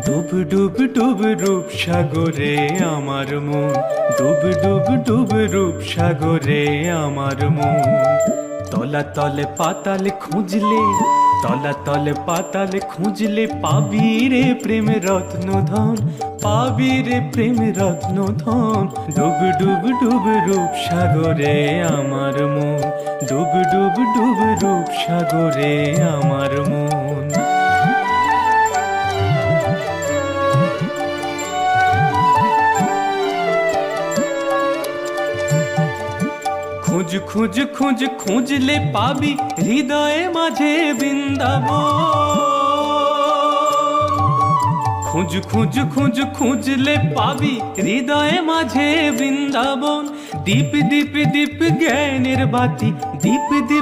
ডুব ডুব ডুব রূপ সাগরে আমার মন, ডুব ডুব ডুব রূপ সাগরে আমার মন। তলা তলে পাতাল খুঁজলে, তলা তলে পাতাল খুঁজলে পাবি রে প্রেম রত্ন ধন, পাবি রে প্রেম রত্ন ধন। ডুব ডুব ডুব রূপ সাগরে আমার মন, ডুব ডুব ডুব রূপ সাগরে আমার মন। খুঁজ খুঁজ খুঁজ খুঁজলে পাবি হৃদয়ে মাঝে বৃন্দাবন। খুঁজ খুঁজ খুঁজ খুঁজলে পাবি হৃদয়ে মাঝে বৃন্দাবন। দীপ দীপ দীপ জ্ঞানের বাতি, দীপ দীপ